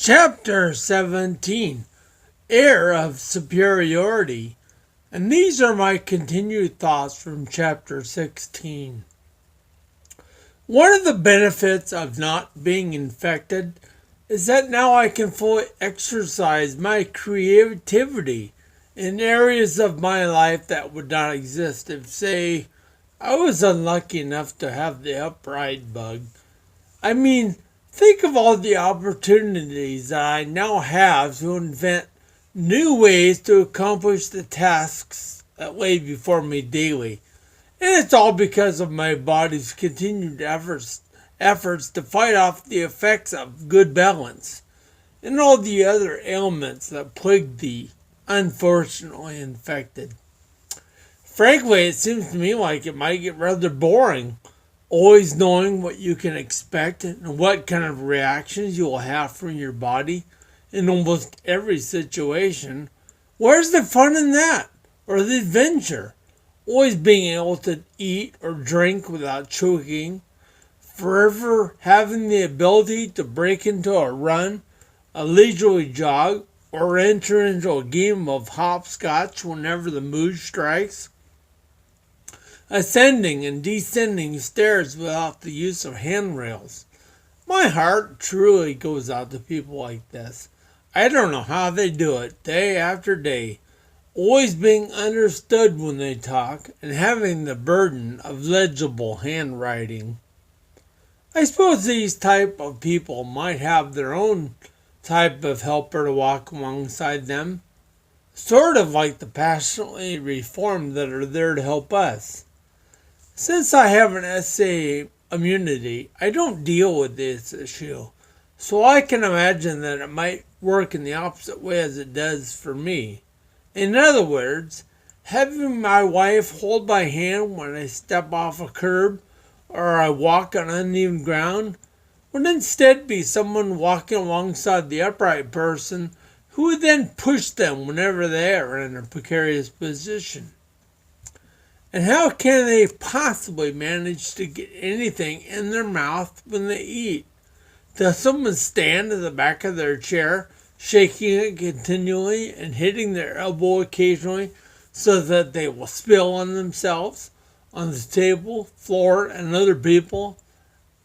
Chapter 17, Air of Superiority. And these are my continued thoughts from Chapter 16. One of the benefits of not being infected is that now I can fully exercise my creativity in areas of my life that would not exist if, say, I was unlucky enough to have the upright bug. I mean, think of all the opportunities that I now have to invent new ways to accomplish the tasks that lay before me daily. And it's all because of my body's continued efforts to fight off the effects of good balance and all the other ailments that plague the unfortunately infected. Frankly, it seems to me like it might get rather boring, always knowing what you can expect and what kind of reactions you will have from your body in almost every situation. Where's the fun in that? Or the adventure? Always being able to eat or drink without choking. Forever having the ability to break into a run, a leisurely jog, or enter into a game of hopscotch whenever the mood strikes. Ascending and descending stairs without the use of handrails. My heart truly goes out to people like this. I don't know how they do it, day after day, always being understood when they talk and having the burden of legible handwriting. I suppose these type of people might have their own type of helper to walk alongside them, sort of like the passionately reformed that are there to help us. Since I have an SA immunity, I don't deal with this issue, so I can imagine that it might work in the opposite way as it does for me. In other words, having my wife hold my hand when I step off a curb or I walk on uneven ground would instead be someone walking alongside the upright person who would then push them whenever they are in a precarious position. And how can they possibly manage to get anything in their mouth when they eat? Does someone stand at the back of their chair, shaking it continually and hitting their elbow occasionally so that they will spill on themselves, on the table, floor, and other people?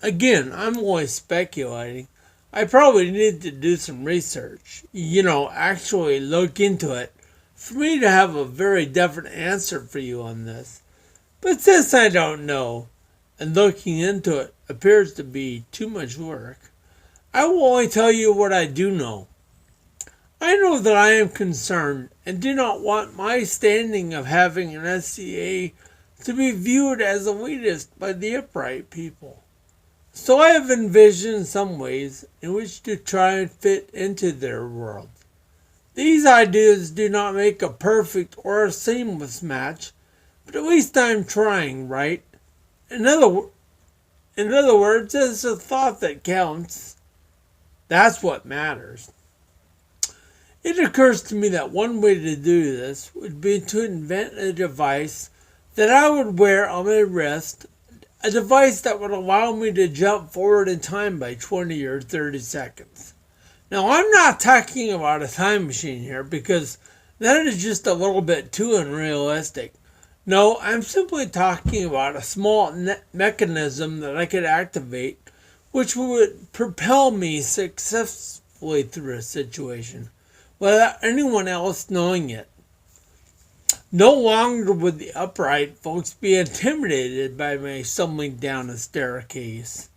Again, I'm only speculating. I probably need to do some research, actually look into it, for me to have a very definite answer for you on this. But since I don't know, and looking into it appears to be too much work, I will only tell you what I do know. I know that I am concerned and do not want my standing of having an SCA to be viewed as elitist by the upright people. So I have envisioned some ways in which to try and fit into their world. These ideas do not make a perfect or a seamless match, but at least I'm trying, right? In other words, it's a thought that counts. That's what matters. It occurs to me that one way to do this would be to invent a device that I would wear on my wrist, a device that would allow me to jump forward in time by 20 or 30 seconds. Now, I'm not talking about a time machine here because that is just a little bit too unrealistic. No, I'm simply talking about a small mechanism that I could activate which would propel me successfully through a situation without anyone else knowing it. No longer would the upright folks be intimidated by me stumbling down a staircase.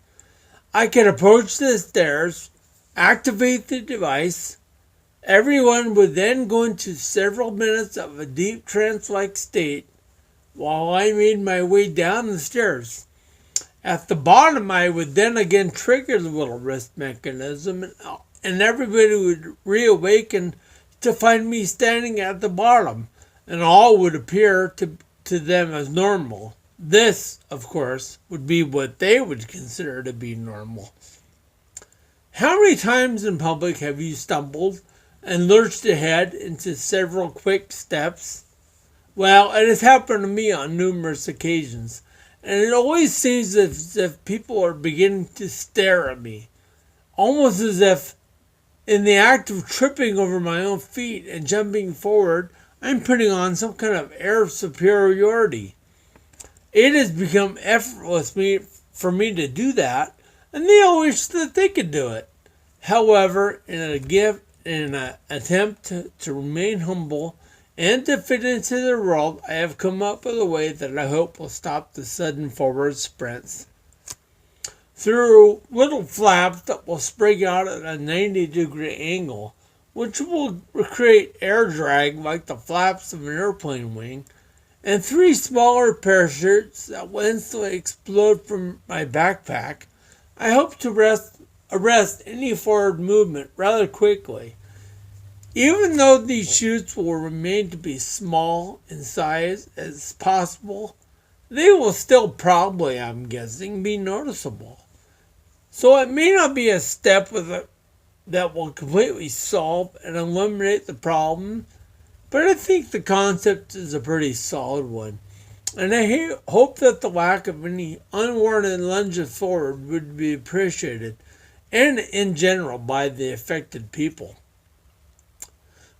I could approach the stairs, activate the device. Everyone would then go into several minutes of a deep trance-like state while I made my way down the stairs. At the bottom, I would then again trigger the little wrist mechanism and everybody would reawaken to find me standing at the bottom, and all would appear to them as normal. This, of course, would be what they would consider to be normal. How many times in public have you stumbled and lurched ahead into several quick steps? Well, it has happened to me on numerous occasions, and it always seems as if people are beginning to stare at me, almost as if In the act of tripping over my own feet and jumping forward, I'm putting on some kind of air of superiority. It has become effortless for me to do that, and they all wish that they could do it. However, in an attempt to remain humble and to fit into the world, I have come up with a way that I hope will stop the sudden forward sprints. Through little flaps that will spring out at a 90-degree angle, which will create air drag like the flaps of an airplane wing, and three smaller parachutes that will instantly explode from my backpack, I hope to arrest any forward movement rather quickly. Even though these chutes will remain to be small in size as possible, they will still probably, I'm guessing, be noticeable. So it may not be a step that will completely solve and eliminate the problem, but I think the concept is a pretty solid one. And I hope that the lack of any unwarranted lunges forward would be appreciated, and in general by the affected people.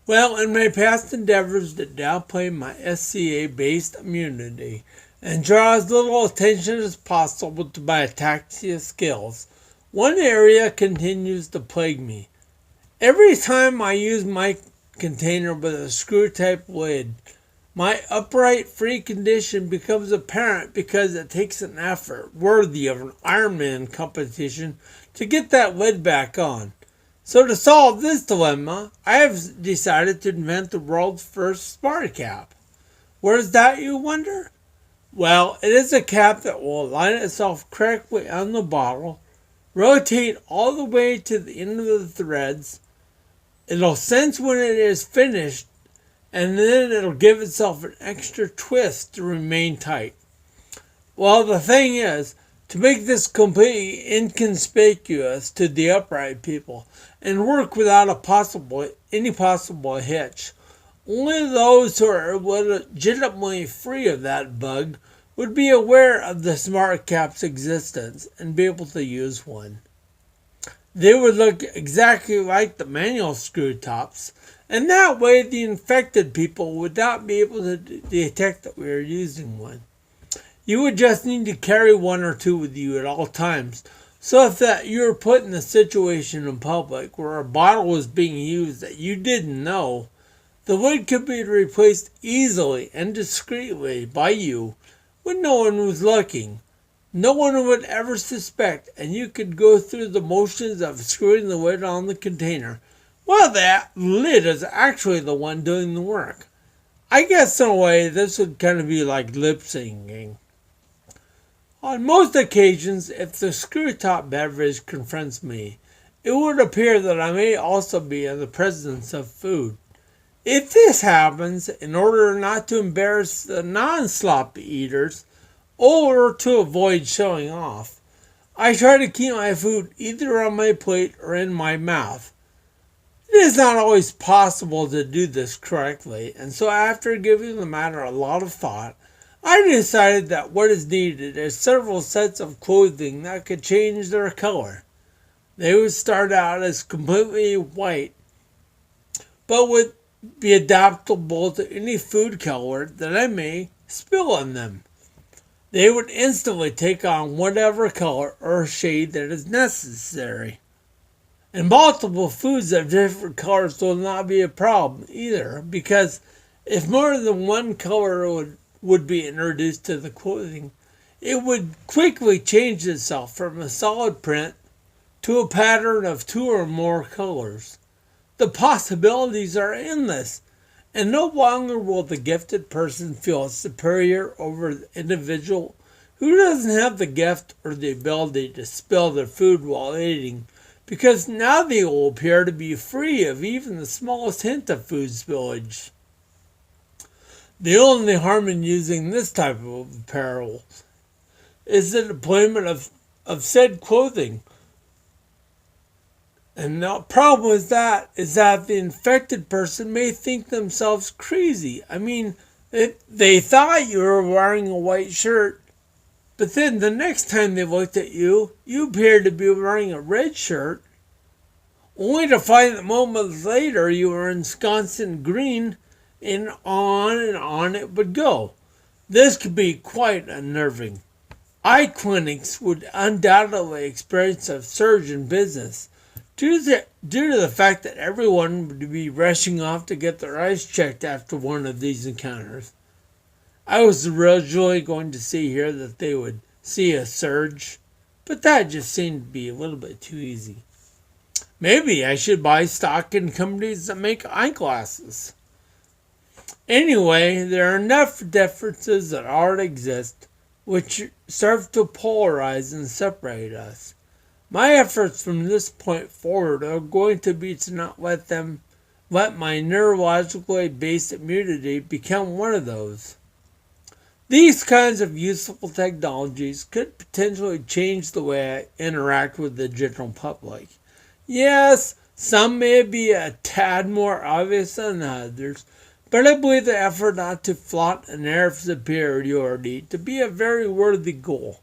Well, in my past endeavors to downplay my SCA-based immunity and draw as little attention as possible to my ataxia skills, one area continues to plague me. Every time I use my container with a screw-type lid, my upright free condition becomes apparent because it takes an effort worthy of an Ironman competition to get that lid back on. So to solve this dilemma, I have decided to invent the world's first smart cap. Where is that, you wonder? Well, it is a cap that will align itself correctly on the bottle, rotate all the way to the end of the threads. It'll sense when it is finished, and then it'll give itself an extra twist to remain tight. Well, the thing is, to make this completely inconspicuous to the upright people and work without any possible hitch, only those who are legitimately free of that bug would be aware of the smart cap's existence and be able to use one. They would look exactly like the manual screw tops, and that way the infected people would not be able to detect that we are using one. You would just need to carry one or two with you at all times, so if that you were put in a situation in public where a bottle was being used that you didn't know, the lid could be replaced easily and discreetly by you when no one was looking. No one would ever suspect, and you could go through the motions of screwing the lid on the container. Well, that lid is actually the one doing the work. I guess in a way this would kind of be like lip syncing. On most occasions, if the screw-top beverage confronts me, it would appear that I may also be in the presence of food. If this happens, in order not to embarrass the non-sloppy eaters, or to avoid showing off, I try to keep my food either on my plate or in my mouth. It is not always possible to do this correctly, and so after giving the matter a lot of thought, I decided that what is needed is several sets of clothing that could change their color. They would start out as completely white, but would be adaptable to any food color that I may spill on them. They would instantly take on whatever color or shade that is necessary. And multiple foods of different colors will not be a problem either, because if more than one color would be introduced to the clothing, it would quickly change itself from a solid print to a pattern of two or more colors. The possibilities are endless, and no longer will the gifted person feel superior over the individual who doesn't have the gift or the ability to spill their food while eating, because now they will appear to be free of even the smallest hint of food spillage. The only harm in using this type of apparel is the deployment of said clothing. And the problem with that is that the infected person may think themselves crazy. I mean, they thought you were wearing a white shirt, but then the next time they looked at you, you appeared to be wearing a red shirt. only to find that moments later you were ensconced in green, and on it would go. This could be quite unnerving. Eye clinics would undoubtedly experience a surge in business due to the fact that everyone would be rushing off to get their eyes checked after one of these encounters. I was originally going to see here that they would see a surge, but that just seemed to be a little bit too easy. Maybe I should buy stock in companies that make eyeglasses. Anyway, there are enough differences that already exist which serve to polarize and separate us. My efforts from this point forward are going to be to not let my neurologically based immunity become one of those. These kinds of useful technologies could potentially change the way I interact with the general public. Yes, some may be a tad more obvious than others, but I believe the effort not to flaunt an air of superiority to be a very worthy goal.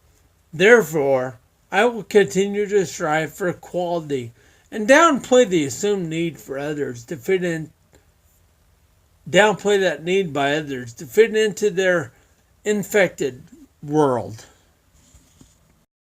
Therefore, I will continue to strive for equality and downplay the assumed need for others to fit in downplay that need by others to fit into their infected world.